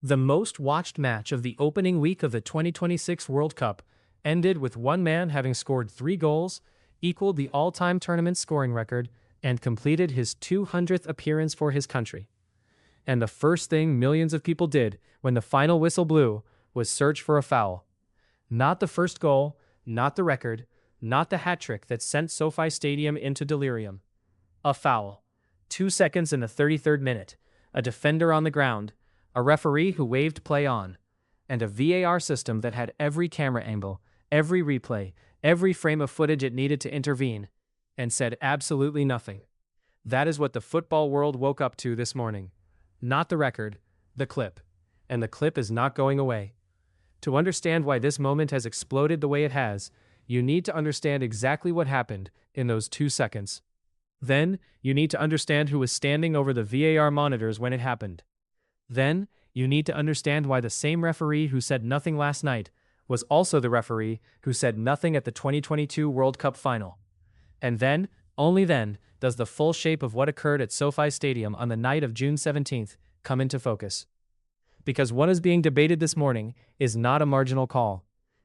The most watched match of the opening week of the 2026 World Cup ended with one man having scored 3 goals, equaled the all-time tournament scoring record, and completed his 200th appearance for his country. And the first thing millions of people did when the final whistle blew was search for a foul. Not the first goal, not the record, not the hat-trick that sent SoFi Stadium into delirium. A foul. 2 seconds in the 33rd minute, a defender on the ground, a referee who waved play on, and a VAR system that had every camera angle, every replay, every frame of footage it needed to intervene, and said absolutely nothing. That is what the football world woke up to this morning. Not the record, the clip. And the clip is not going away. To understand why this moment has exploded the way it has, you need to understand exactly what happened in those 2 seconds. Then, you need to understand who was standing over the VAR monitors when it happened. Then, you need to understand why the same referee who said nothing last night was also the referee who said nothing at the 2022 World Cup final. And then, only then, does the full shape of what occurred at SoFi Stadium on the night of June 17th come into focus. Because what is being debated this morning is not a marginal call.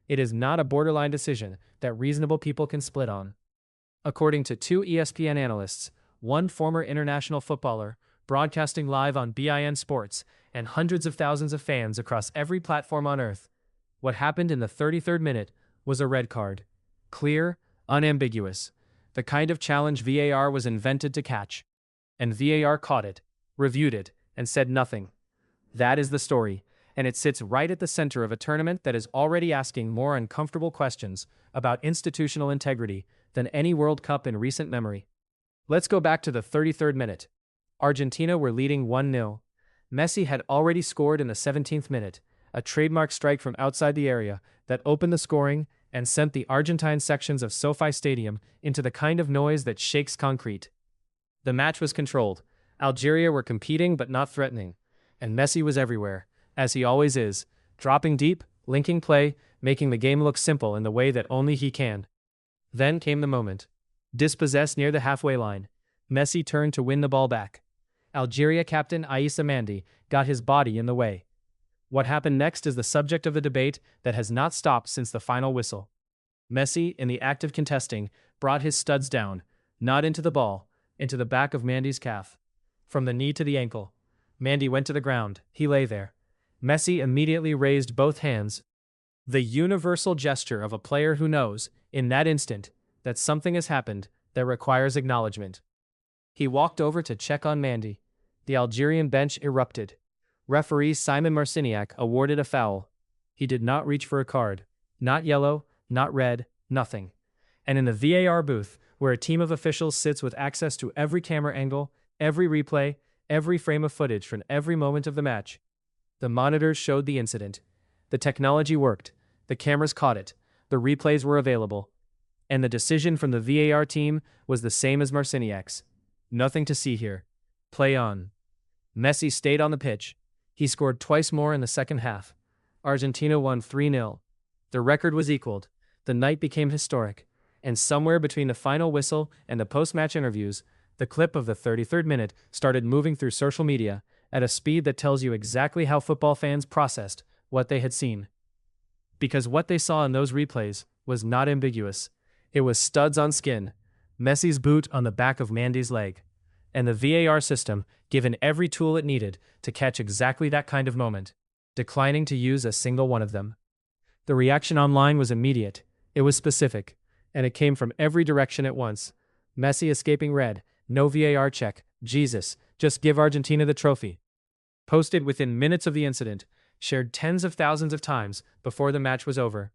It is not a borderline decision that reasonable people can split on. According to 2 ESPN analysts, one former international footballer, broadcasting live on beIN Sports, and hundreds of thousands of fans across every platform on Earth, what happened in the 33rd minute was a red card. Clear, unambiguous. The kind of challenge VAR was invented to catch. And VAR caught it, reviewed it, and said nothing. That is the story, and it sits right at the center of a tournament that is already asking more uncomfortable questions about institutional integrity than any World Cup in recent memory. Let's go back to the 33rd minute. Argentina were leading 1-0. Messi had already scored in the 17th minute, a trademark strike from outside the area that opened the scoring and sent the Argentine sections of SoFi Stadium into the kind of noise that shakes concrete. The match was controlled. Algeria were competing but not threatening, and Messi was everywhere, as he always is, dropping deep, linking play, making the game look simple in the way that only he can. Then came the moment. Dispossessed near the halfway line, Messi turned to win the ball back. Algeria captain Aïssa Mandi got his body in the way. What happened next is the subject of the debate that has not stopped since the final whistle. Messi, in the act of contesting, brought his studs down, not into the ball, into the back of Mandi's calf. From the knee to the ankle. Mandi went to the ground. He lay there. Messi immediately raised both hands. The universal gesture of a player who knows, in that instant, that something has happened that requires acknowledgement. He walked over to check on Mandi. The Algerian bench erupted. Referee Simon Marciniak awarded a foul. He did not reach for a card. Not yellow, not red, nothing. And in the VAR booth, where a team of officials sits with access to every camera angle, every replay, every frame of footage from every moment of the match, the monitors showed the incident. The technology worked. The cameras caught it. The replays were available. And the decision from the VAR team was the same as Marciniak's. Nothing to see here. Play on. Messi stayed on the pitch. He scored twice more in the second half. Argentina won 3-0. The record was equaled. The night became historic. And somewhere between the final whistle and the post-match interviews, the clip of the 33rd minute started moving through social media at a speed that tells you exactly how football fans processed what they had seen. Because what they saw in those replays was not ambiguous. It was studs on skin, Messi's boot on the back of Mandi's leg, and the VAR system given every tool it needed to catch exactly that kind of moment, declining to use a single one of them. The reaction online was immediate, it was specific, and it came from every direction at once. Messi escaping red, no VAR check, Jesus, just give Argentina the trophy. Posted within minutes of the incident, shared tens of thousands of times before the match was over.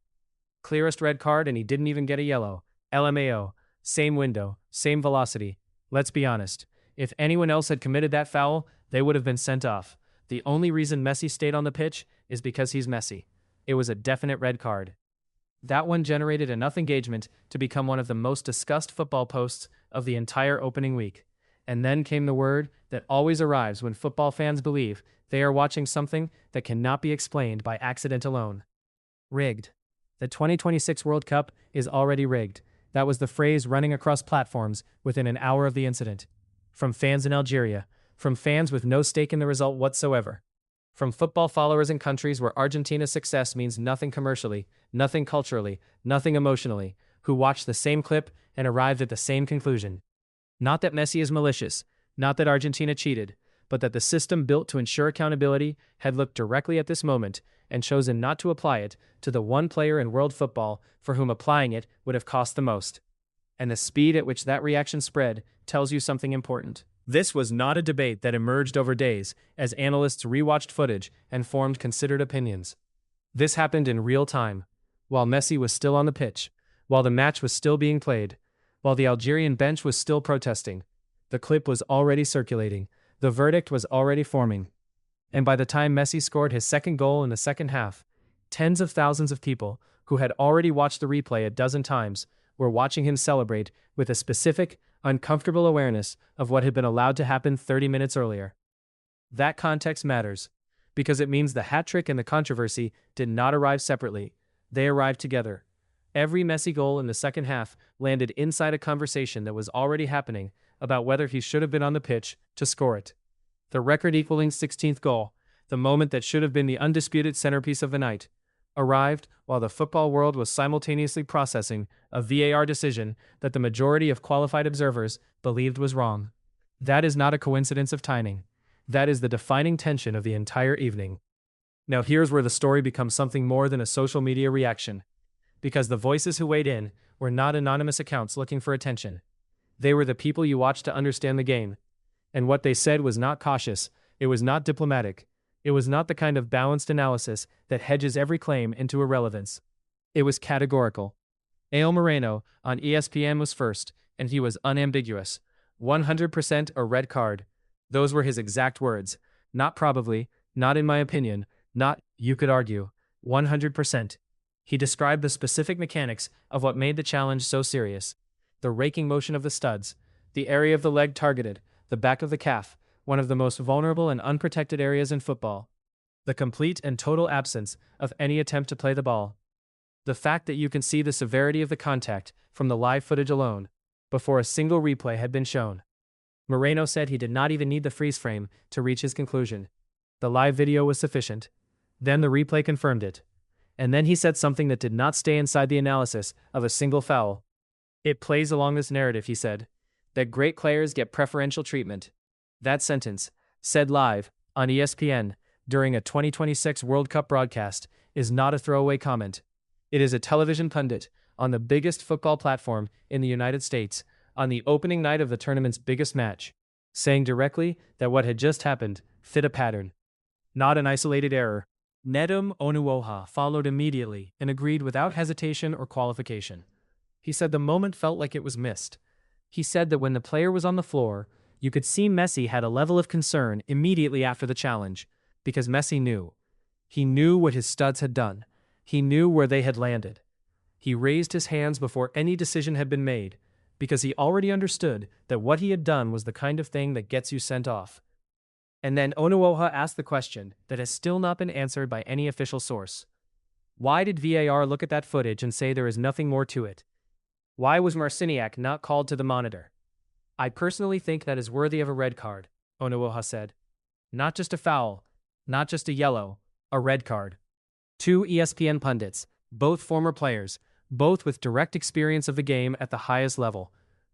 Clearest red card and he didn't even get a yellow. LMAO, same window, same velocity. Let's be honest, if anyone else had committed that foul, they would have been sent off. The only reason Messi stayed on the pitch is because he's Messi. It was a definite red card. That one generated enough engagement to become one of the most discussed football posts of the entire opening week. And then came the word that always arrives when football fans believe they are watching something that cannot be explained by accident alone. Rigged. The 2026 World Cup is already rigged. That was the phrase running across platforms within an hour of the incident. From fans in Algeria, from fans with no stake in the result whatsoever, From football followers in countries where Argentina's success means nothing commercially, nothing culturally, nothing emotionally, who watched the same clip and arrived at the same conclusion. Not that Messi is malicious, not that Argentina cheated, but that the system built to ensure accountability had looked directly at this moment and chosen not to apply it to the one player in world football for whom applying it would have cost the most. And the speed at which that reaction spread tells you something important. This was not a debate that emerged over days as analysts rewatched footage and formed considered opinions. This happened in real time, while Messi was still on the pitch, while the match was still being played, while the Algerian bench was still protesting. The clip was already circulating, the verdict was already forming. And by the time Messi scored his second goal in the second half, tens of thousands of people who had already watched the replay a dozen times were watching him celebrate with a specific, uncomfortable awareness of what had been allowed to happen 30 minutes earlier. That context matters, because it means the hat-trick and the controversy did not arrive separately. They arrived together. Every Messi goal in the second half landed inside a conversation that was already happening about whether he should have been on the pitch to score it. The record-equaling 16th goal, the moment that should have been the undisputed centerpiece of the night, arrived while the football world was simultaneously processing a VAR decision that the majority of qualified observers believed was wrong. That is not a coincidence of timing. That is the defining tension of the entire evening. Now here's where the story becomes something more than a social media reaction, because the voices who weighed in were not anonymous accounts looking for attention. They were the people you watched to understand the game. And what they said was not cautious, it was not diplomatic, it was not the kind of balanced analysis that hedges every claim into irrelevance. It was categorical. Ael Moreno on ESPN was first, and he was unambiguous. 100% a red card. Those were his exact words. Not probably, not in my opinion, not, you could argue. 100%. He described the specific mechanics of what made the challenge so serious. The raking motion of the studs, the area of the leg targeted, the back of the calf, one of the most vulnerable and unprotected areas in football. The complete and total absence of any attempt to play the ball. The fact that you can see the severity of the contact from the live footage alone, before a single replay had been shown. Moreno said he did not even need the freeze frame to reach his conclusion. The live video was sufficient. Then the replay confirmed it. And then he said something that did not stay inside the analysis of a single foul. It plays along this narrative, he said, that great players get preferential treatment. That sentence, said live, on ESPN, during a 2026 World Cup broadcast, is not a throwaway comment. It is a television pundit, on the biggest football platform in the United States, on the opening night of the tournament's biggest match, saying directly that what had just happened fit a pattern. Not an isolated error. Nedum Onuoha followed immediately and agreed without hesitation or qualification. He said the moment felt like it was missed. He said that when the player was on the floor, you could see Messi had a level of concern immediately after the challenge, because Messi knew. He knew what his studs had done. He knew where they had landed. He raised his hands before any decision had been made, because he already understood that what he had done was the kind of thing that gets you sent off. And then Onuoha asked the question that has still not been answered by any official source. Why did VAR look at that footage and say there is nothing more to it? Why was Marciniak not called to the monitor? I personally think that is worthy of a red card, Onuoha said. Not just a foul, not just a yellow, a red card. Two ESPN pundits, both former players, both with direct experience of the game at the highest level,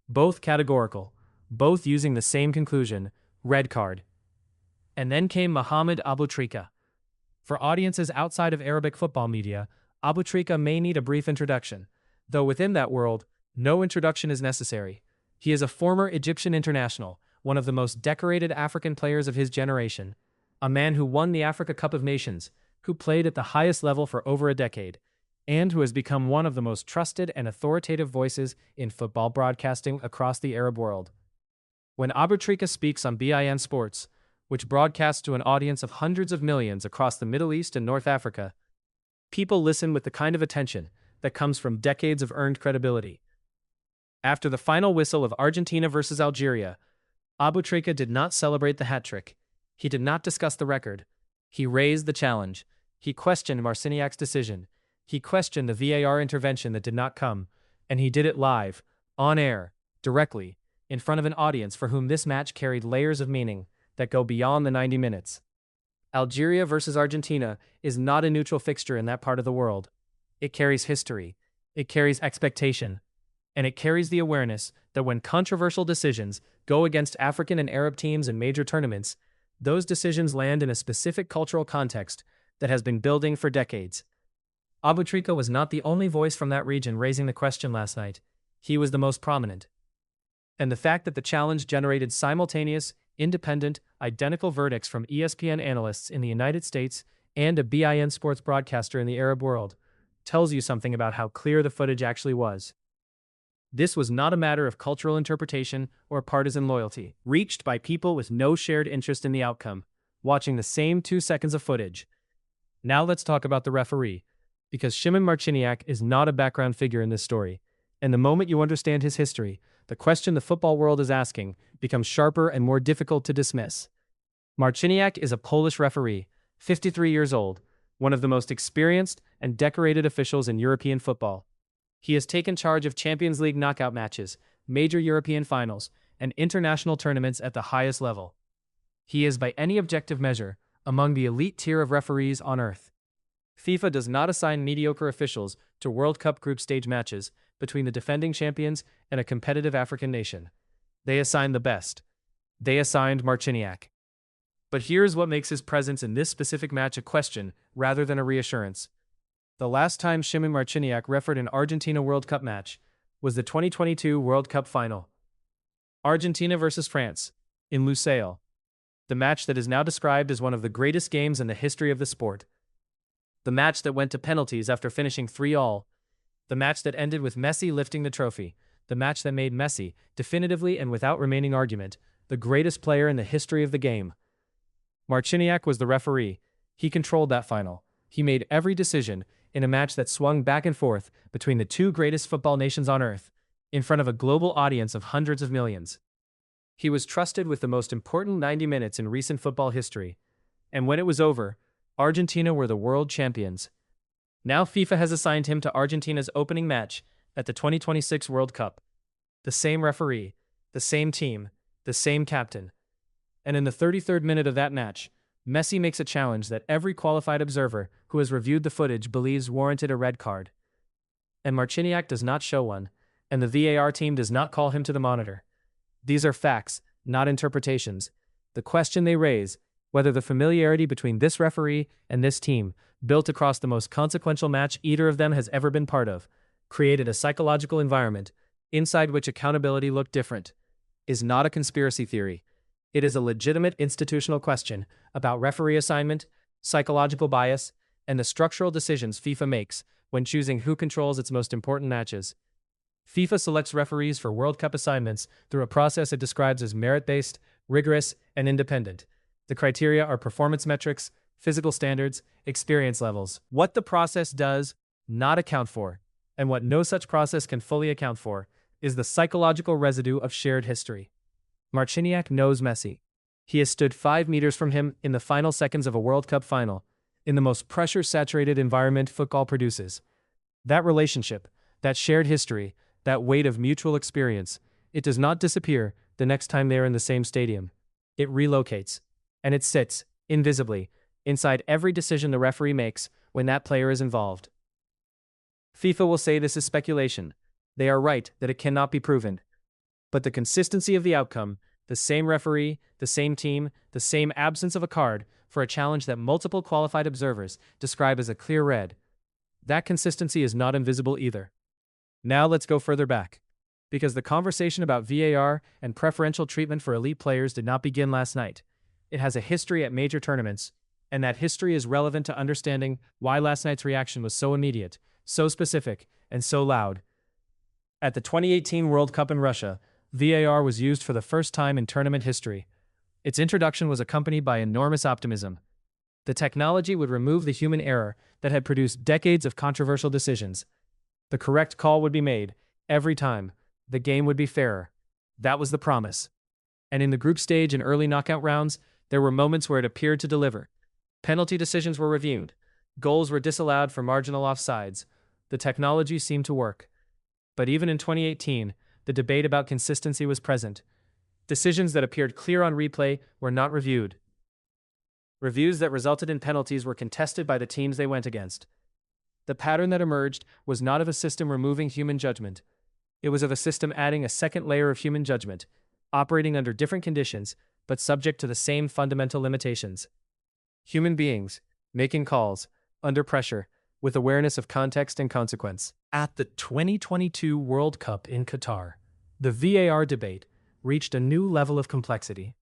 both categorical, both using the same conclusion, red card. And then came Mohamed Aboutrika. For audiences outside of Arabic football media, Aboutrika may need a brief introduction, though within that world, no introduction is necessary. He is a former Egyptian international, one of the most decorated African players of his generation, a man who won the Africa Cup of Nations, who played at the highest level for over a decade, and who has become one of the most trusted and authoritative voices in football broadcasting across the Arab world. When Aboutrika speaks on beIN Sports, which broadcasts to an audience of hundreds of millions across the Middle East and North Africa, people listen with the kind of attention that comes from decades of earned credibility. After the final whistle of Argentina versus Algeria, Aboutrika did not celebrate the hat-trick. He did not discuss the record. He raised the challenge. He questioned Marciniak's decision. He questioned the VAR intervention that did not come, and he did it live, on air, directly, in front of an audience for whom this match carried layers of meaning that go beyond the 90 minutes. Algeria versus Argentina is not a neutral fixture in that part of the world. It carries history, it carries expectation, and it carries the awareness that when controversial decisions go against African and Arab teams in major tournaments, those decisions land in a specific cultural context that has been building for decades. Abutrika was not the only voice from that region raising the question last night. He was the most prominent. And the fact that the challenge generated simultaneous, independent, identical verdicts from ESPN analysts in the United States and a beIN sports broadcaster in the Arab world tells you something about how clear the footage actually was. This was not a matter of cultural interpretation or partisan loyalty, reached by people with no shared interest in the outcome, watching the same 2 seconds of footage. Now let's talk about the referee, because Szymon Marciniak is not a background figure in this story, and the moment you understand his history, the question the football world is asking becomes sharper and more difficult to dismiss. Marciniak is a Polish referee, 53 years old, one of the most experienced and decorated officials in European football. He has taken charge of Champions League knockout matches, major European finals, and international tournaments at the highest level. He is, by any objective measure, among the elite tier of referees on earth. FIFA does not assign mediocre officials to World Cup group stage matches between the defending champions and a competitive African nation. They assign the best. They assigned Marciniak. But here's what makes his presence in this specific match a question rather than a reassurance. The last time Szymon Marciniak refereed an Argentina World Cup match was the 2022 World Cup final. Argentina versus France, in Lusail. The match that is now described as one of the greatest games in the history of the sport. The match that went to penalties after finishing 3-3. The match that ended with Messi lifting the trophy. The match that made Messi, definitively and without remaining argument, the greatest player in the history of the game. Marciniak was the referee. He controlled that final. He made every decision in a match that swung back and forth between the two greatest football nations on earth, in front of a global audience of hundreds of millions. He was trusted with the most important 90 minutes in recent football history. And when it was over, Argentina were the world champions. Now FIFA has assigned him to Argentina's opening match at the 2026 World Cup. The same referee, the same team, the same captain. And in the 33rd minute of that match, Messi makes a challenge that every qualified observer who has reviewed the footage believes warranted a red card. And Marciniak does not show one, and the VAR team does not call him to the monitor. These are facts, not interpretations. The question they raise, whether the familiarity between this referee and this team, built across the most consequential match either of them has ever been part of, created a psychological environment inside which accountability looked different, is not a conspiracy theory. It is a legitimate institutional question about referee assignment, psychological bias, and the structural decisions FIFA makes when choosing who controls its most important matches. FIFA selects referees for World Cup assignments through a process it describes as merit-based, rigorous, and independent. The criteria are performance metrics, physical standards, experience levels. What the process does not account for, and what no such process can fully account for, is the psychological residue of shared history. Marciniak knows Messi. He has stood 5 meters from him in the final seconds of a World Cup final, in the most pressure-saturated environment football produces. That relationship, that shared history, that weight of mutual experience, it does not disappear the next time they are in the same stadium. It relocates, and it sits, invisibly, inside every decision the referee makes when that player is involved. FIFA will say this is speculation. They are right that it cannot be proven. But the consistency of the outcome, the same referee, the same team, the same absence of a card for a challenge that multiple qualified observers describe as a clear red, that consistency is not invisible either. Now let's go further back. Because the conversation about VAR and preferential treatment for elite players did not begin last night. It has a history at major tournaments, and that history is relevant to understanding why last night's reaction was so immediate, so specific, and so loud. At the 2018 World Cup in Russia, VAR was used for the first time in tournament history. Its introduction was accompanied by enormous optimism. The technology would remove the human error that had produced decades of controversial decisions. The correct call would be made, every time. The game would be fairer. That was the promise. And in the group stage and early knockout rounds, there were moments where it appeared to deliver. Penalty decisions were reviewed. Goals were disallowed for marginal offsides. The technology seemed to work. But even in 2018, the debate about consistency was present. Decisions that appeared clear on replay were not reviewed. Reviews that resulted in penalties were contested by the teams they went against. The pattern that emerged was not of a system removing human judgment. It was of a system adding a second layer of human judgment, operating under different conditions, but subject to the same fundamental limitations. Human beings, making calls, under pressure, with awareness of context and consequence. At the 2022 World Cup in Qatar, the VAR debate reached a new level of complexity.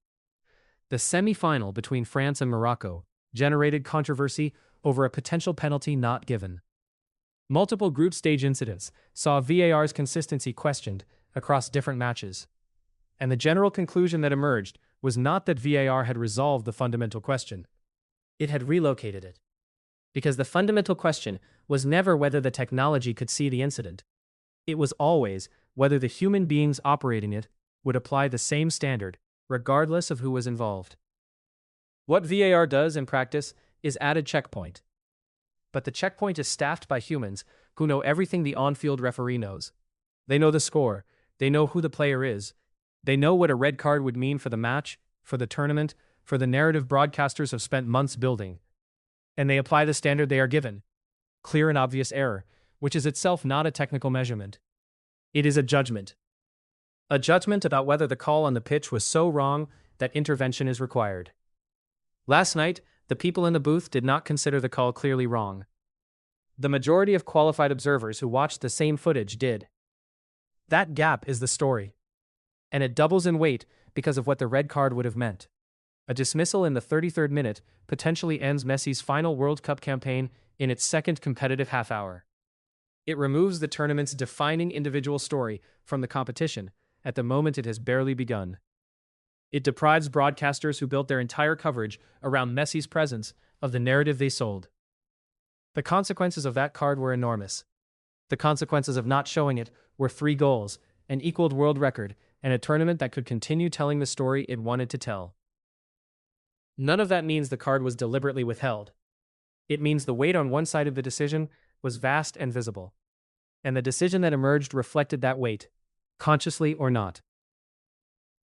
The semi-final between France and Morocco generated controversy over a potential penalty not given. Multiple group stage incidents saw VAR's consistency questioned across different matches. And the general conclusion that emerged was not that VAR had resolved the fundamental question. It had relocated it. Because the fundamental question was never whether the technology could see the incident. It was always whether the human beings operating it would apply the same standard, regardless of who was involved. What VAR does in practice is add a checkpoint. But the checkpoint is staffed by humans who know everything the on-field referee knows. They know the score, they know who the player is, they know what a red card would mean for the match, for the tournament, for the narrative broadcasters have spent months building. And they apply the standard they are given. Clear and obvious error, which is itself not a technical measurement. It is a judgment. A judgment about whether the call on the pitch was so wrong that intervention is required. Last night, the people in the booth did not consider the call clearly wrong. The majority of qualified observers who watched the same footage did. That gap is the story. And it doubles in weight because of what the red card would have meant. A dismissal in the 33rd minute potentially ends Messi's final World Cup campaign in its second competitive half-hour. It removes the tournament's defining individual story from the competition at the moment it has barely begun. It deprives broadcasters who built their entire coverage around Messi's presence of the narrative they sold. The consequences of that card were enormous. The consequences of not showing it were 3 goals, an equaled world record, and a tournament that could continue telling the story it wanted to tell. None of that means the card was deliberately withheld. It means the weight on one side of the decision was vast and visible. And the decision that emerged reflected that weight, consciously or not.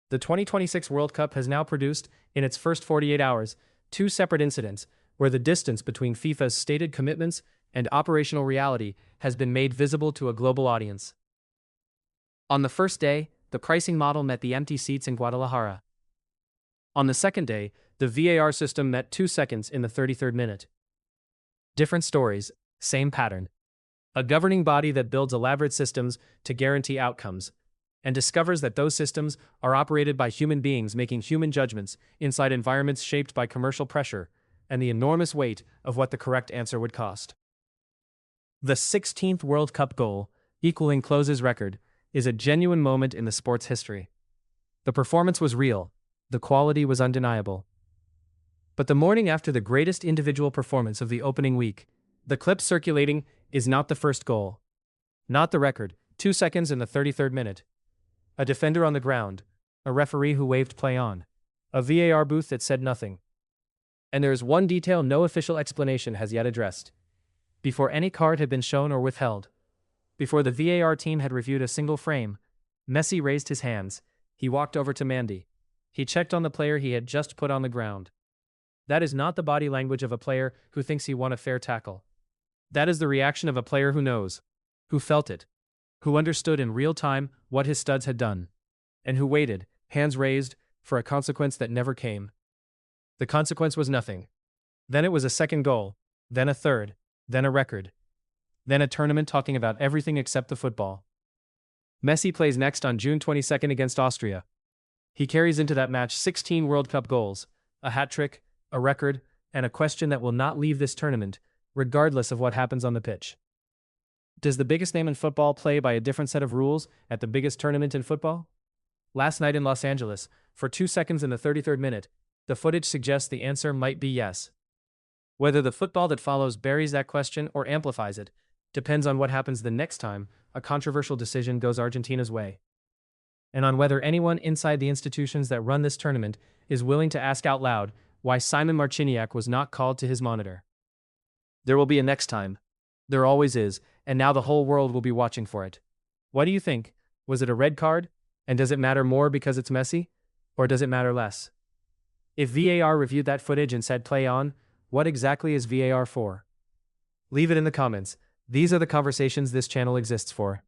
The 2026 World Cup has now produced, in its first 48 hours, 2 separate incidents where the distance between FIFA's stated commitments and operational reality has been made visible to a global audience. On the first day, the pricing model met the empty seats in Guadalajara. On the second day, the VAR system met 2 seconds in the 33rd minute. Different stories, same pattern. A governing body that builds elaborate systems to guarantee outcomes, and discovers that those systems are operated by human beings making human judgments inside environments shaped by commercial pressure and the enormous weight of what the correct answer would cost. The 16th World Cup goal, equaling Klose's record, is a genuine moment in the sport's history. The performance was real, the quality was undeniable. But the morning after the greatest individual performance of the opening week, the clip circulating is not the first goal. Not the record, 2 seconds in the 33rd minute. A defender on the ground, a referee who waved play on, a VAR booth that said nothing. And there is one detail no official explanation has yet addressed. Before any card had been shown or withheld, before the VAR team had reviewed a single frame, Messi raised his hands. He walked over to Mandi. He checked on the player he had just put on the ground. That is not the body language of a player who thinks he won a fair tackle. That is the reaction of a player who knows, who felt it, who understood in real time what his studs had done, and who waited, hands raised, for a consequence that never came. The consequence was nothing. Then it was a second goal, then a third, then a record, then a tournament talking about everything except the football. Messi plays next on June 22nd against Austria. He carries into that match 16 World Cup goals, a hat-trick, a record, and a question that will not leave this tournament, regardless of what happens on the pitch. Does the biggest name in football play by a different set of rules at the biggest tournament in football? Last night in Los Angeles, for 2 seconds in the 33rd minute, the footage suggests the answer might be yes. Whether the football that follows buries that question or amplifies it depends on what happens the next time a controversial decision goes Argentina's way. And on whether anyone inside the institutions that run this tournament is willing to ask out loud why Simon Marciniak was not called to his monitor. There will be a next time. There always is, and now the whole world will be watching for it. What do you think? Was it a red card? And does it matter more because it's Messi? Or does it matter less? If VAR reviewed that footage and said play on, what exactly is VAR for? Leave it in the comments. These are the conversations this channel exists for.